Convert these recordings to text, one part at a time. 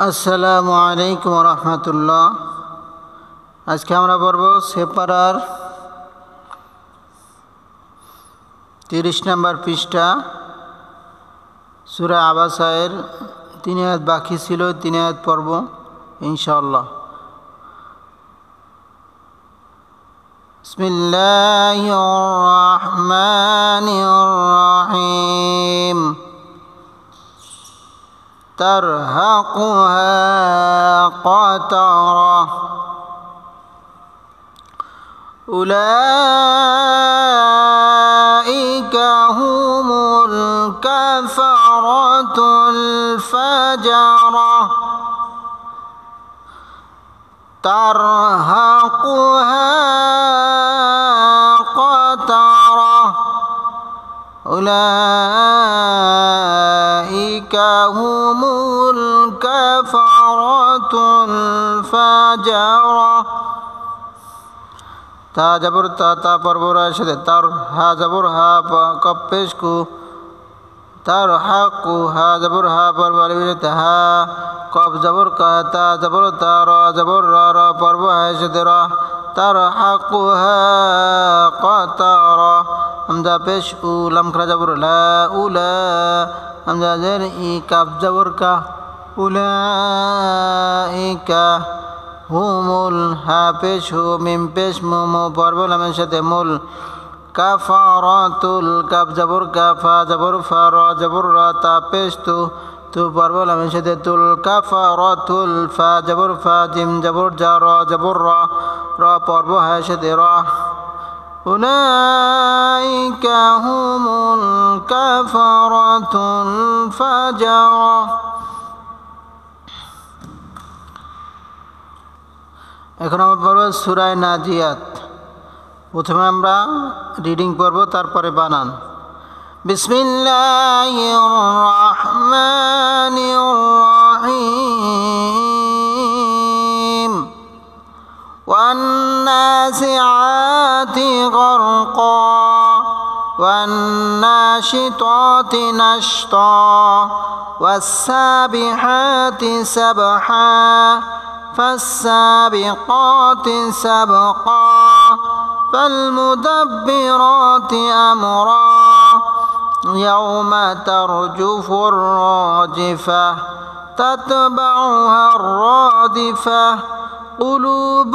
আসসালামু আলাইকুম রহমতুল্লাহ। আজকে আমরা পড়ব সেপারার 30 নম্বর পৃষ্ঠা সূরা আবাসায়ের 3 আয়াত বাকি ছিল, 3 আয়াত পড়ব ইনশাআল্লাহ। বিসমিল্লাহির রহমানির রহিম। ترهقها قترة أولئك هم الكفرة الفجرة ترهقها قترة أولئك هم الكفرة الفجرة تا جبر تا تا پربورا شده تر ها جبر ها کب پیش کو تر حق ها جبر ها پرباری بجتے ها کب جبر کا تا جبر تا را جبر را را پربو ہے شده را تر حق ها قطرا حمزہ پیش او لم کھرا جبر لا اولا حمزہ زیر ای کب جبر کا أولئك هم الهابش من بشم مباربل من شتمل كفارة الكف جبر كفا جبر فرا جبر را تابشتو تو باربل من شتتل كفارة الفا جبر فا جم جبر جارا جبر را باربو هشترا أولئك هم الكفرة الفجرة। এখন আমরা পড়ব সূরা নাজিয়াত। প্রথমে আমরা রিডিং পড়ব, তারপরে বানান। বিসমিল্লাহির রহমানির রহিম। ওয়ান নাসিআতি গরকা ওয়ান নাশিতাতি নাশতা ওয়াস সাবিহাতি সাবহা فالسابقات سبقا فالمدبرات أمرا يوم ترجف الراجفة تتبعها الرادفة قلوب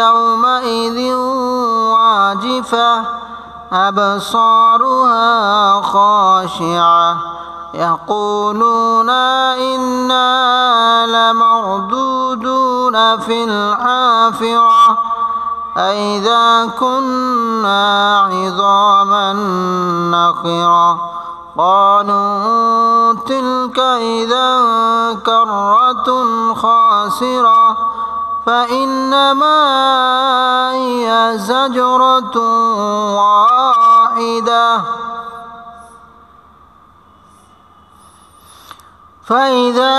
يومئذ واجفة أبصارها خاشعة يقولون إنا لمردودون في الحافرة أئذا كنا عظاما نخرة قالوا تلك إذا كرة خاسرة فإنما هي زجرة واحدة فإذا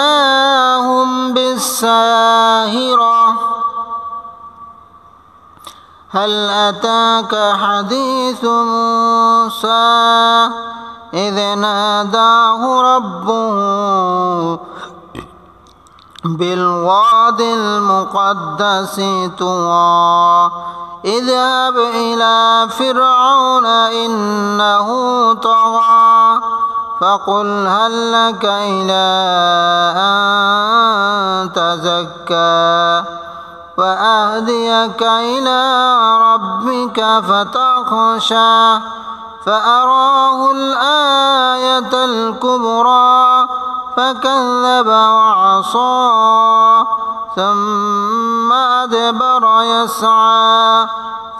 هم بالساهرة هل أتاك حديث موسى إذ ناداه ربه بالواد المقدس طوى اذهب إلى فرعون إنه طغى فقل هل لك إلى أن تزكى وأهديك إلى ربك فتخشى فأراه الآية الكبرى فكذب وعصى ثم أدبر يسعى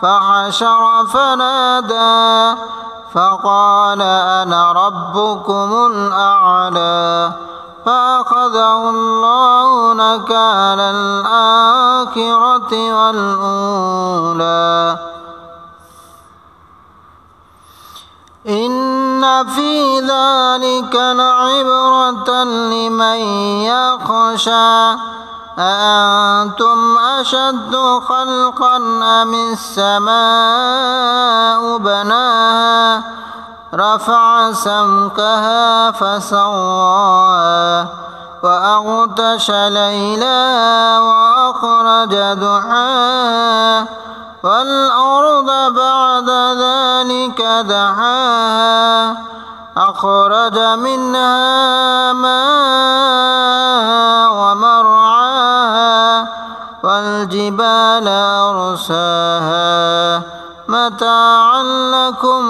فحشر فنادى فقال أنا ربكم الأعلى فأخذه الله نكال الآخرة والأولى إن في ذلك لعبرة لمن يخشى أأنتم أشد خلقا أم السماء بناها رفع سمكها فسواها وأغطش ليلا وأخرج ضحاها والأرض بعد ذلك دحاها أخرج منها ماءها ومرعاها والجبال أرساها متاعا لكم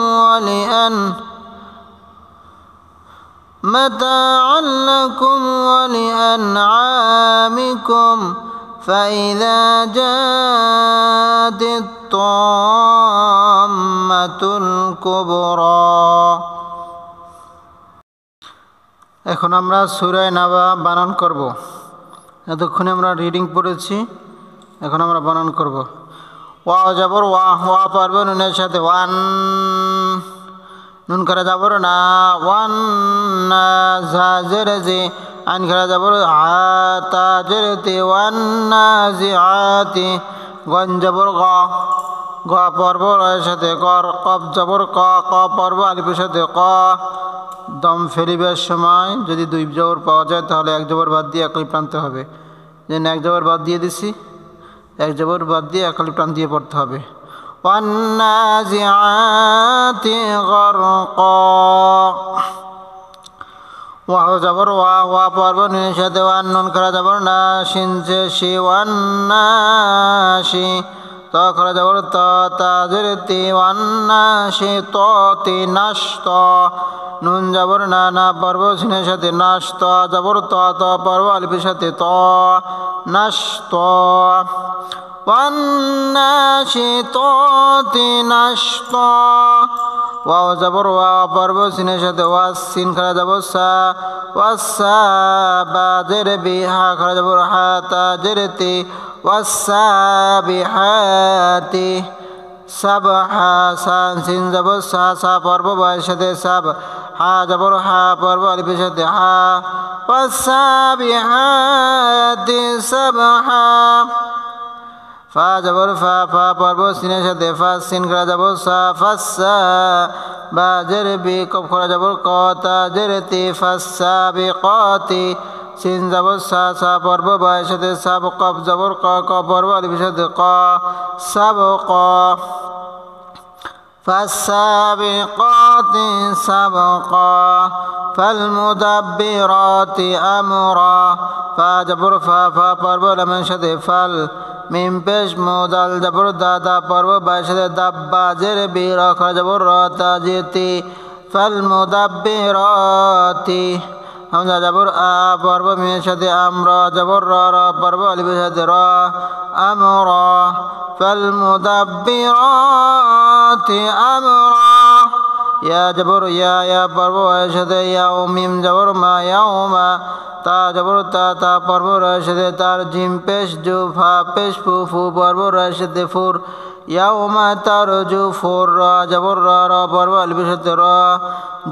ولأنعامكم فإذا جاءت الطامة الكبرى এখন আমরা সূরা নাবা বানান করব। এতক্ষণে আমরা রিডিং পড়েছি, এখন আমরা বানান করব। ওয়া জবর ওয়া পড়ব নুনের সাথে ওয়ান, নুন করা জবর না ওয়ান না, জা জের জি, আইন করা জবর আ, তা জের তি, ওয়ান না জি আতি, গন জবর গ, গ পড়ব রয়ের সাথে কর, কফ জবর ক, ক পড়ব আলিফের সাথে ক। দম ফেলিবার সময় যদি দুই জবর পাওয়া যায় তাহলে এক জবর বাদ দিয়ে একলি প্রান্তে হবে। যেন এক জবর বাদ দিয়ে দিছি, এক জবর বাদ দিয়ে একলি প্রান্ত দিয়ে পড়তে হবে। ওয়ান্নাজিআতি গরকা, ওয়া জবর ওয়া, ওয়া পড়ব নুনের সাথে ওয়ান, নুন করা জবর না, শিন সে শি, ওয়ান্নাশি, ত করা জবর ত, তা জের তি, ওয়ান্নাশি ত তি, নাশত, নুন জবর না, না পড়ব সিনের সাথে নাশ, ত জবর ত, ত পড়ব আলিফের সাথে ত, নাশত। ওয়ান্নাশিতাতি নাশতা, ওয়া জবর ওয়া পড়ব সিনের সাথে ওয়াস, সিন খারা জবর সা, ওয়াসা বা জের বি, হা খারা জবর হা, তা জের তি, ওয়াসাবিহাতি, সাবহা, সান সিন জবর সা, সা পড়ব বায়ের সাথে সাব, হা জবর হা পড়ব আলিফের সাথে হা, ওয়াসাবিহাতি সাবহা। ফা জবর ফা, ফা পড়ব সিনের সাথে ফাস, সিন করা জবর সা, ফাসা বা জের বি, কফ করা জবর ক, তা জের তি, ফাসাবিকাতি, সিন জবর সা, সা পড়ব বায়ের সাথে সাব, কফ জবর ক, ক পড়ব আলিফের সাথে ক, সাবক। ফাসাবিকাতি সাবকা, ফালমুদাব্বিরাতি আমরা, ফা জবর ফা, ফা পড়ব লামের সাথে ফাল, মিম পেশ মু, দাল জবর দা, দা পড়ব বায়ের সাথে দাব্বা জের বি, র খা জবর র, তা জেতি, ফালমুদাব্বিরাতি, হামজা জবর আ পড়ব মিমের সাথে আমরা জবর র, র পড়ব আলিফের সাথে র, আমরা, ফালমুদাব্বিরাতি আমরা। ইয়া জবর ইয়া, ইয়া পড়ব এর সাথে ইয়াও, মিম জবর মা, ইয়াউমা, তা জবর তা, তা পড়ব রয়ের সাথে তার, জিম পেশ জু, ফা পেশ ফু, ফু পড়ব রয়ের সাথে ফুর, ইয়াউমা তার জু ফুর, র জবর র, র পড়ব আলিফের সাথে র,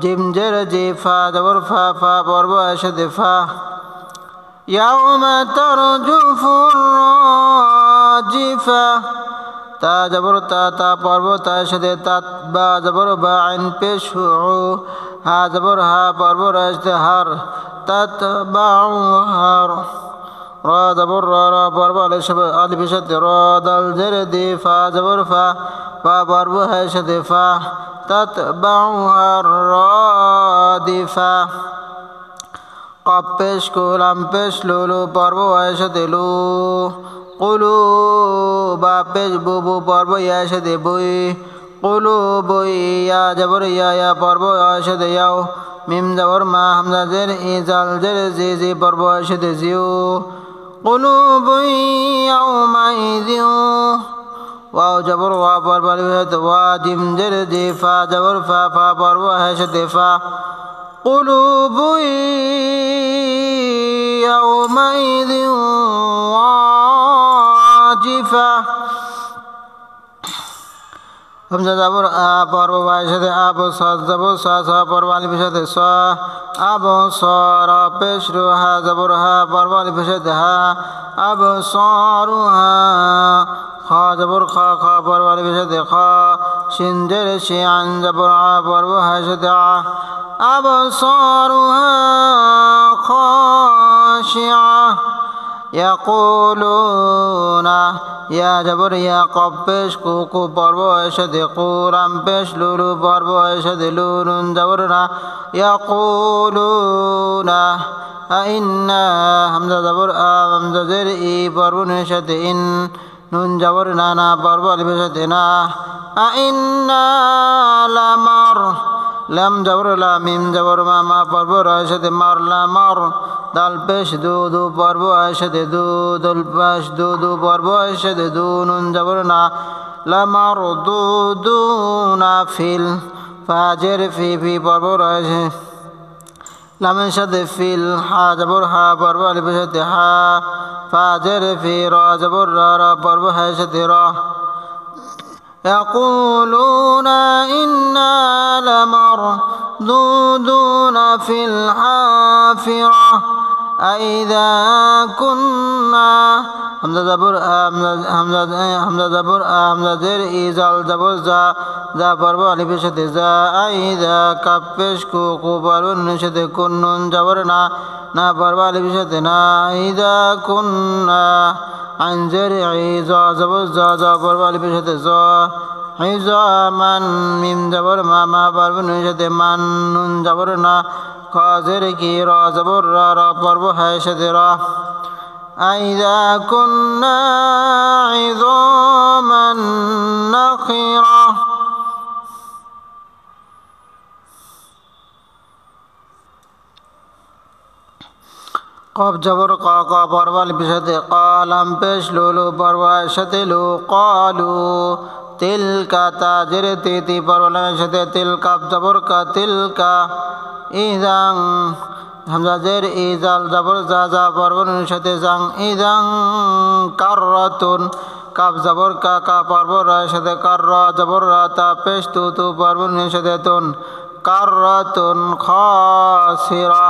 জিম জের জি, ফা জবর ফা, ফা পড়ব এর সাথে ফা, ইয়াউমা তার জু ফুর রাজিফা, তা জবর তা, তা পড়ব তার সাথে তাত, বা জবর বা, আইন পেশ হু, হা জবর হা পড়ব রয়ের সাথে হার, তাতবাউহার, র জবর র, র পড়ব আলিফের সাথে র, দাল জের দি, ফা জবর ফা, ফা পড়ব হায়ের সাথে ফা, তাতবাউহার রাদিফা। কফ পেশ কু, লাম পেশ লু, লু পড়ব হায়ের সাথে লু, কুলু বা পেশ বু, বু পড়ব ইয়ার সাথে বুই, কুলু বুই, ইয়া জবর ইয়া, ইয়া পড়ব হায়ের সাথে ইয়াও, মিম জবর মা, হামজা জের ই, জাল জের জি, জি পড়ব এর সাথে জিউ, কুলুবুন ইয়াউমাইযিন, ওয়াও জবর ওয়া পড়ব আলিফের সাথে ওয়া, জিম জের জি, ফা জবর ফা, ফা পড়ব এর সাথে ফা, কুলুবুন ইয়াউমাইযিন ওয়াজিফা। হামজা জবর আ পড়ব বায়ের সাথে আব, সাদ জবর সা, সা পড়ব আলিফের সাথে সা, আব সর পেশ রু, হা জবর হা পড়ব আলিফের সাথে হা, আব সরু হা, খা জবর খা, খা পড়ব আলিফের সাথে খা, শিন জের শি, আন জবর আ পড়ব হায়ের সাথে আ, আব সরু হা خاشعة يقولون يا جبر يا قب পেশ কুকু পর্ব এসে কুরাম পেশ লুলু পর্ব এসে লুনুন জবর না يقولون إنا হামজা জবর হামজা জের ই পর্ব এসে ইন নুন জবর না না পর্ব আলিফ এসে না إنا لمر লাম জবর লা মিম জবর মা মা পর্ব এসে মার লামর দাল পেশ দু দু পর্ব এসে দু দল পেশ দু দু পর্ব এসে দু নুন জবর না লামার দু দু না ফিল ফাজের ফি ফি পর্ব রয়েছে লামের সাথে ফিল হা জবর হা পর্ব আলিফের সাথে হা ফাজের ফি র জবর র পর্ব হ্যাঁ সাথে র يقولون إنا لمردودون في الحافرة أإذا كنا حمزة زبر حمزة زبر حمزة زر إيزال زبر زا زا পর্ব আলিফের সাথে যা أإذا কাপ পেশ কু কু পর্ব নুনের সাথে কুন নুন জবর না না পর্ব আলিফের সাথে না إذا كنا عن زر عيزا زبر زا زا পর্ব আলিফের সাথে জ عظاما মিম জবর মা মা পর্ব নুনের সাথে মান নুন জবর না খাজের কি র জবর রা রা পর্ব হ্যাঁ সাথে রা أإذا كنا عظاما نخرة قاف জবর কা কা পর্ব আলিফের সাথে কালাম পেশ লুলু পর্ব সাথে লু কালু তিলকা তাজের তিতি পর্ব লামের সাথে তিলকা জবর কা তিলকা ইদাং হামজা জের ইজাল জবর জা জা পর্ব নুনের সাথে জাং ইদাং কাররাতুন কাফ জবর কা কা পর্ব রার সাথে কাররা জবর রা তা পেশ তু তু পর্ব নুনের সাথে তুন কাররাতুন খাসিরা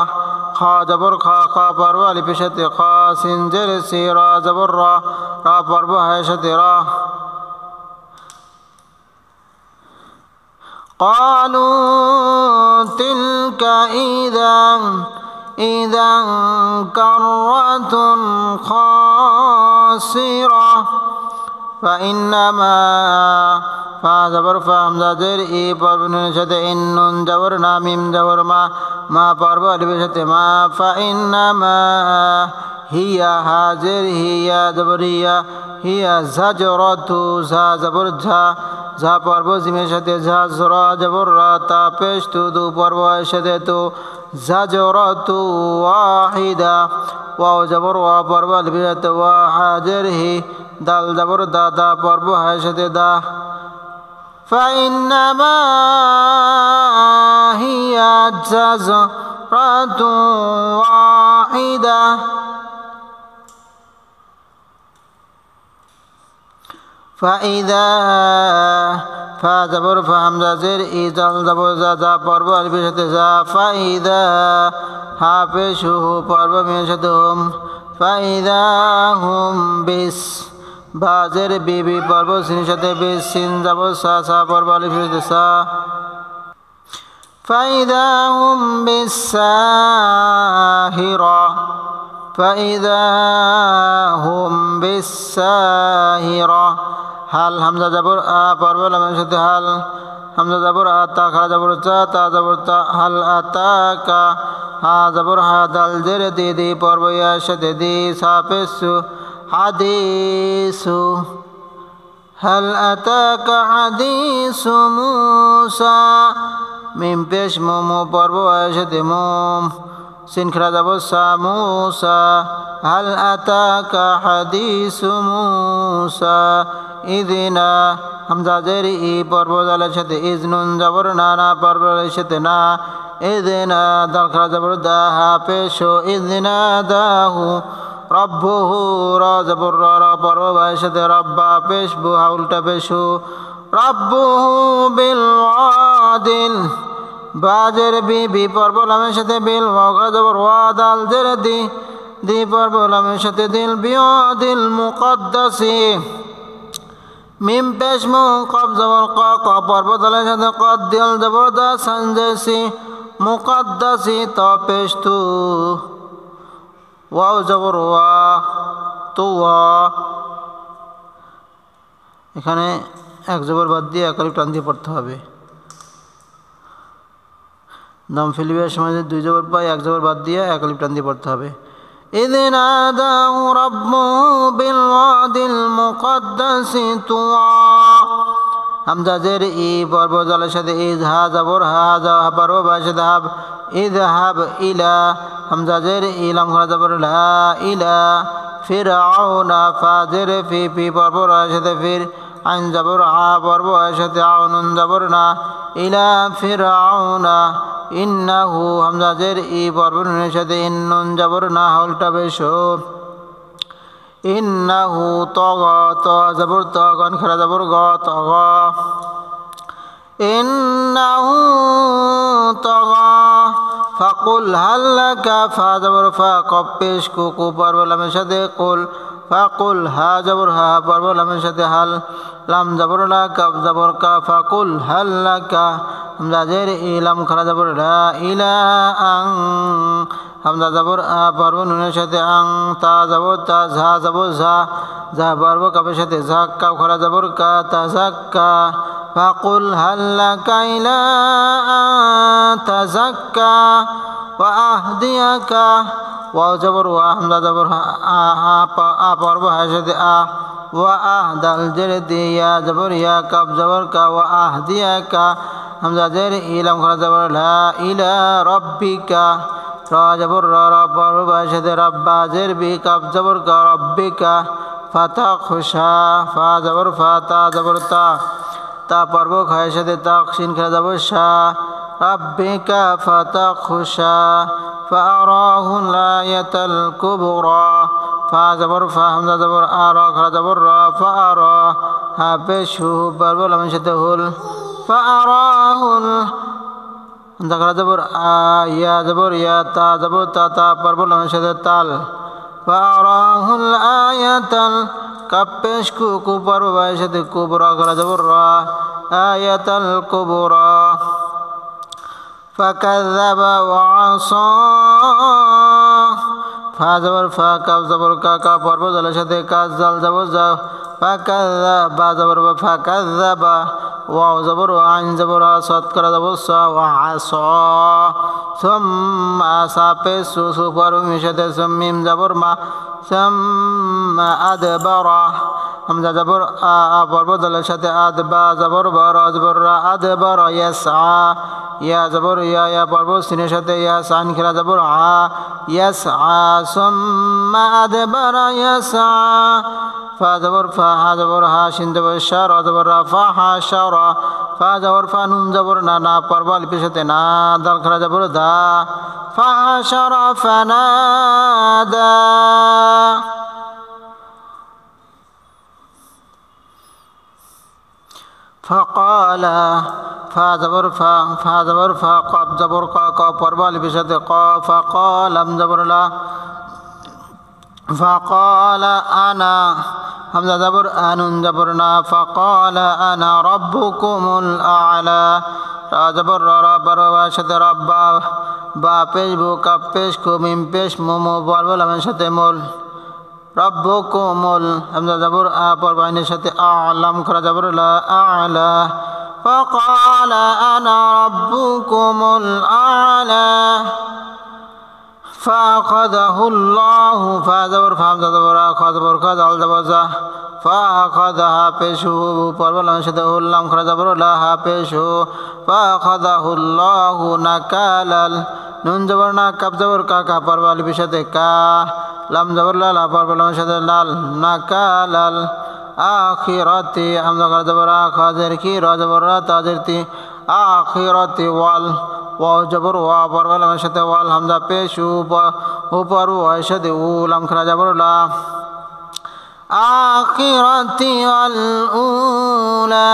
খা জবর খা খা পর্ব আলিফের সাথে খা সিন জের সি রা জবর রা রা পর্ব হ্যাঁ সাথে রা قالوا تلك إذا كرة خاسرة فإنما فا জবর ফা হামজা জের ই পর্ব নুনের সাথে ইন নুন জবর না মিম জবর মা মা পর্ব আলিফের সাথে মা فإنما هي হাজের হিয়া জবর হিয়া জাজরাতু ঝা জবর ঝা ঝা পর্ব জিমের সাথে ঝা জরা জবর রা তা পেশ তু দু পর্ব এর সাথে তু জাজরাতু ওয়াহিদা ওয়াও জবর ওয়া পর্ব আলিফের সাথে ওয়া হাজের হি দাল জবর দা দা পর্ব হ্যাঁ সাথে দা فإنما هي جزرة واحدة فإذا فا জবর ফা হামজা জের ইজাল জবর জা জা পর্ব আলিফের সাথে যা فإذا হা পেশ হু পর্ব মিমের সাথে হুম فإذا هم বিস বাজের বিবি পর্ব সিনের সাথে বিস সিন জবর সা সা পর্ব আলিফের সাথে সা فإذا هم بالساهرة فإذا هم بالساهرة হাল হামজা জবর আ পর্ব লামের সাথে হাল হামজা জবর আ তা খা জবর চা তা জবর তা হাল আতাকা হা জবর হা দাল জের দি দি পর্ব ইয়ার সাথে দি সা পেশু হাদিসু হাল আতাকা হাদিসু মুসা মিম পেশ মোমো পর্ব ইয়ার সাথে মোম সিন খরা জবর সা মুসা হাল আতাকা হাদিসু মুসা ইদিনা হামজা জের ই পর্ব জালের সাথে ইজ নুন জবর না না পর্বের সাথে না ইদিনা দাল খরা জবর দা হা পেশো ইদিনা দাহু রব্বুহু রা জবর রা পর্ব ভাইয়ের সাথে রব্বা পেশ বু হা উল্টা পেশু রব্বুহু বিল ওয়াদিল বাজের বি পর্ব লামের সাথে বিল ওয়া জবর ওয়া দাল জের দি দি পর্ব লামের সাথে দিল বিয়াদিল মুকদ্দাসি মিম পেশ মু কব জবর ক ক পর্ব দালের সাথে কদ দিল জবর দা সঞ্জসি মুকদ্দাসি ত পেশ তু ওয়াও জবর ওয়া তুওয়া। এখানে এক জবর বাদ দিয়ে এক আলিফ টান দিয়ে পড়তে হবে। দম ফেলিবার সময় যদি দুই জবর পাই এক জবর বাদ দিয়ে এক আলিফ টান দিয়ে পড়তে হবে। إذ ناداه ربه بالواد المقدس طوى হামজা জের ই পর্ব জলের সাথে ইজ হা জবর হা যা পর্ব বা সাথে হাব ইদ হাব ইলা হামজা জের ইলাম খরা জবর লা ইলা ফিরআউনা ফাজির ফি ফি পর্ব রা সাথে ফির আইন জবর আ পর্ব সাথে আউনুন জবর না ইলা ফিরআউনা ইন্নাহু হামজা জের ই পর্ব নুনের সাথে ইন্নুন জবর না হাউলটা বেশো ইন্নাহু তগা ত জবর ত গন খরা জবর গ তগা ইন্নাহু তগা ফাকুল হাল্লাকা ফা জবর ফা কফ পেশ কু পর্ব লামের সাথে কুল ফাকুল হা জবর হা পর্ব লামের সাথে হাল লাম জবর লা কাফ জবর কা ফাকুল হাল্লাকা হামজা জের ইলাম খরা জবর লা ইলা আং হামজা জবর আ পর্ব নুনের সাথে আং তা জবর তা ঝা জবর ঝা ঝা পর্ব কাপের সাথে ঝাক কাপ খরা জবর কা তা ঝাক্কা ফাকুল হাল্লাকা ইলা তাযাক্কা ওয়া আহদিয়াকা ওয়া জবর ওয়া হামজা জবর আ পর্ব হার সাথে আ ওয়া আহ দাল জের দিয়া জবর ইয়া কাপ জবর কা ওয়া আহদিয়াকা হামজা জের ইলাম খরা জবর লা ইলা রাব্বিকা রা জবর রা পর্ব হার সাথে রাব্বা জের বি কাপ জবর কা রাব্বিকা ফাতাখশা ফা জবর ফা তা জবর তা তা পর্ব খায়ের সাথে তাক শিন খরা জবর শা রাব্বিকা ফাতাখশা ফারাহুল আয়াতাল কুবরা ফা জবর ফা হামজা জবর আ রা খরা জবর রা ফারা হা পেশ হু পর্ব লামের সাথে হুল ফারাহুল হামজা খরা জবর আ ইয়া জবর ইয়া তা জবর তা তা পর্ব লামের সাথে তাল ফারাহুল আয়াতাল কাপ পেশ কু পর্ব বায়ের সাথে কুবরা খরা জবর রা আয়াতাল কুবরা فكذب وعصى ফা জবর ফা কাপ জবর কা কা পর্ব জলের সাথে কাজ জাল জবর যা ফাকাযযাবা জবর বা ফাকাযযাবা ওয়াও জবর আইন জবর সাদ করা জবর সা ওয়া আসা সুম্মা সাপে সু পর্ব মিশাতে সুমিম জবর মা সুম্মা আদবারা হামজা জবর আ পর্ব জলের সাথে আদবা জবর বা রা জবর রা আদবারা ইয়াসআ ইয়া জবর ইয়া পর্ব সিনের সাথে ইয়া সান খেলা জবর আ ইয়াসআ সুম্মা আদবারা ইয়াসআ ফা জবর ফা হা জবর হা শিন জবর শা রা জবর রা ফা হা শা রা ফা জবর ফা নুন জবর না না পর্ব লিপির সাথে না দাল খেলা জবর দা ফা হা শা রা ফানাদা فقال فا زبر فا زبر فا قاب زبر قا পর্ব লিপির সাথে ক فقال لم زبر لا فقال انا হামজা জবর আনুন জবর না فقال انا ربكم الاعلى রা জবর রা পর্বের সাথে রব্বা বা পেশ বু কাপ পেশ কু মিম পেশ মোমো পর্ব লামের সাথে মোল রব্বুকুমুল হামজা জবর আ পর্বাইনের সাথে আলাম খরা জবর লা আলা فقال انا ربكم الاعلى فاخذه الله فا জবর ফা হামজা জবর আ খা জবর খা জাল জবর জা فاخذها পেশু পর্ব লামের সাথে উল্লাম খরা জবর লা হা পেশু فاخذه الله নাকালাল নুন জবর না কাপ জবর কা কা পর্ব লিপির সাথে কা লাম জবর লা পর্ব লামের সাথে লাল নাকালাল আখিরাতি হামজা খরা জবর আ খা জের কি রা জবর রা তা জের তি আখিরাতি ওয়াল ওয়াও জবর ওয়া পর্ব লামের সাথে ওয়াল হামজা পেশু উপর ওয়ার সাথে উ লাম খরা জবর লা আখিরাতি ওয়াল উলা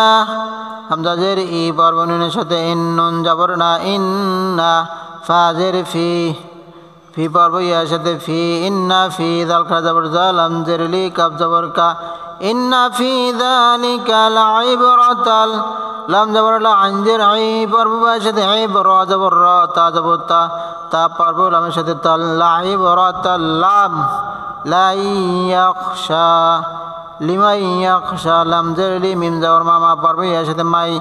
হামজা জের ই পর্ব নুনের সাথে ইন নুন জবর না ইন্না ফা জের ফি ফি পর্ব ইয়ার সাথে ফি ইন্না ফি দাল খরা জবর জা লাম জের লি কাপ জবর কা ইন্না ফি যালিকা লাইবরাতাল লাম জবর লা আইন জের আই পর্ব ইয়ার সাথে আইব রা জবর রা তা জবর তা তা পর্ব লামের সাথে তাল লা ইবরাতাল লাম লা ইয়াখশা লিমান ইয়াখশা লাম জের লি মিম জবর মা মা পর্ব ইয়ার সাথে মাই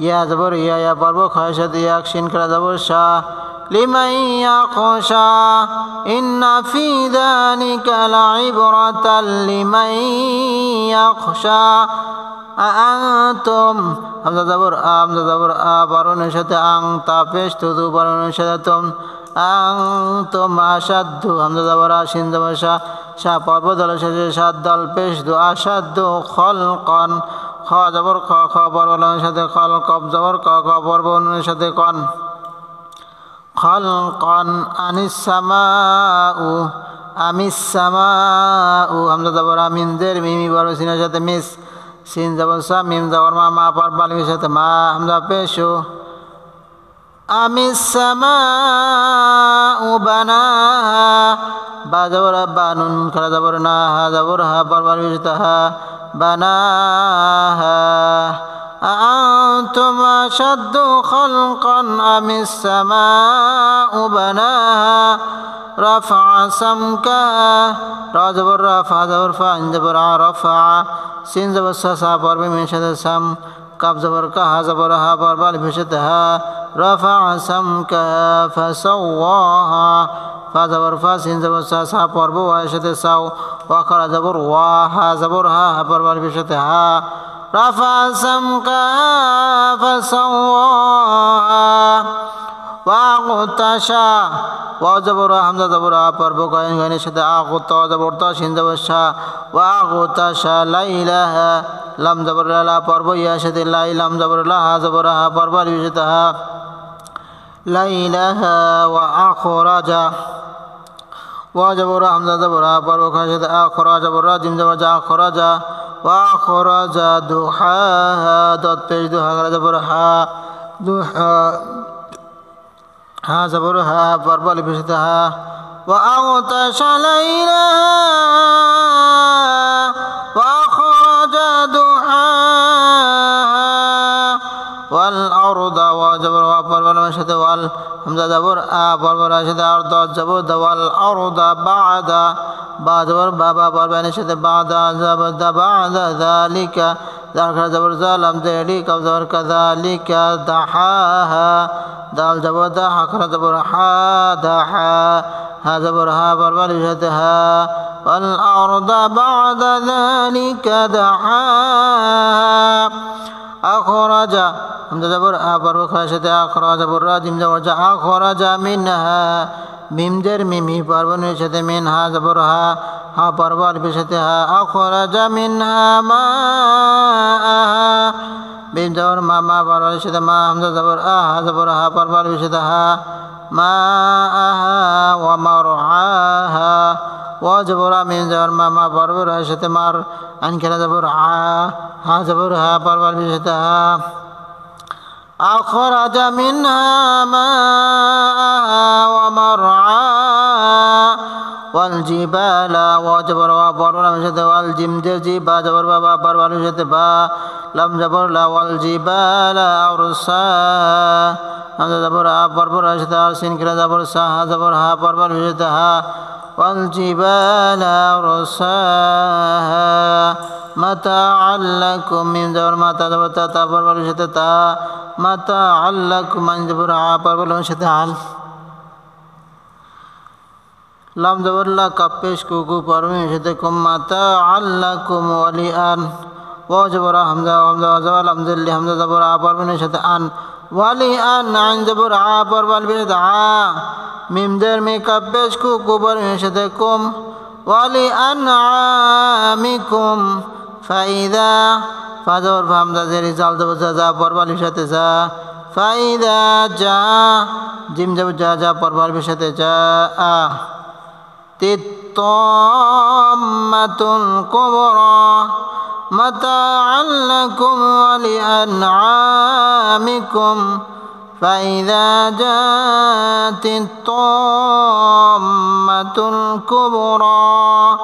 ইয়া জবর ইয়া পর্ব খয়ের সাথে ইয়াক শিন করা জবর শা লিমান ইয়াখশা ইন্না ফি যালিকা লাইবরাতাল লিমান ইয়াখশা আনতুম হামজা জবর আ বারুনের সাথে আং তা পেশ তুদু বারুনের সাথে তুম আনতুম আশাদ্দু হামজা জবর আ শিন জবর শা শা পর্ব দলের সাথে সাদ দল পেশ দু আশাদ্দু খলকন খ জবর খ খ পর্ব দলের সাথে খল কব জবর ক খ পর্ব নুনের সাথে কন খলকন আনিস সামাউ হামজা জবর আ মিন জের মিমি বড় সিনের সাথে মিস সিন জবর সা মিম জবর মা মা পর্ব আলিফের সাথে মা হামজা পেশু আমিস সামাউ বানাহা বা জবর বা নুন খারা জবর না হা জবর হা পর্ব আলিফের সাথে হা বানাহা أأنتم أشد خلقا أم السماء بناها رفع سمكها را جبر رفع جبر فا جبر رفع سين جبر سا پرب من شد سم كاف جبر كها جبر ها پرب الف شدها رفع سمكها فسواها فا جبر فا سين جبر سا پرب وا شد ساو وخر جبر وا ها جبر ها پرب الف شدها رفع سمكها فسواها واغطشا واو جبر حمزة جبر پرب قائن غين شد اغطا جبر تا شين جبر شا واغطشا ليلها لم جبر لا پرب يا شد لا لم جبر لا جبر ها پرب يشدها ليلها واخرج واو جبر حمزة جبر پرب قائن شد اخرج جبر جيم جبر جا اخرج واخرج ضحاها ضد پیش دو ها جبر ها ضحا ها جبر ها پرب الف شدها واغطش ليلها واخرج ضحاها والارض وجبر پرب الف شدها وال حمزه جبر ا پرب راشد ارض جبر دوال ارض بعد با جبر بابا پرب نشد بعد جبر بعد ذلك ذلك جبر ظلم ذلك جبر كذلك دحاها دال جبر دا حقر جبر حا دحا ها جبر ها پرب نشدها والارض بعد ذلك دحاها أخرج حمزة جبر آ پرب خاشد أخرج جبر را جيم جبر جا أخرج منها ميم جر ميمي پرب نشد منها جبر ها پرب الف شدها أخرج منها ماءها ميم جبر ما پرب نشد ما حمزة جبر آ جبر ها پرب الف شدها ماءها ومرعاها وجبر ميم جبر ما پرب نشد مر ان كلا جبر ها جبر ها پرب الف شدها أخرج منها ماءها ومرعاها والجبال وجبر وبر لم شد والجم جبا جبر بابا بر لم شد با لم جبر لا والجبال أرسا همزة جبر بر بر شد سين كلا جبر سا جبر ها بر بر شد ها والجبال أرساها متاعا لكم من جبر متى جبر تا بر بر شد تا متاعا لكم من جبر ع بر بر شد عل لم جبر لا كبش كوكو پرمي شدكم متاعا لكم ولئن وجبر حمزة وحمزة وجبر لم جل حمزة جبر ع پرمي شد ان ولئن عن جبر ع پر بر شد ع ميم جر में كبش كوكو پرمي شدكم ولأنعامكم فإذا فجر حمزة زر زال جبر جا پر بر شد جا فإذا جاء جيم جبر جا پر بر شد جاء الطامة الكبرى متاعا لكم ولأنعامكم فإذا جاءت الطامة الكبرى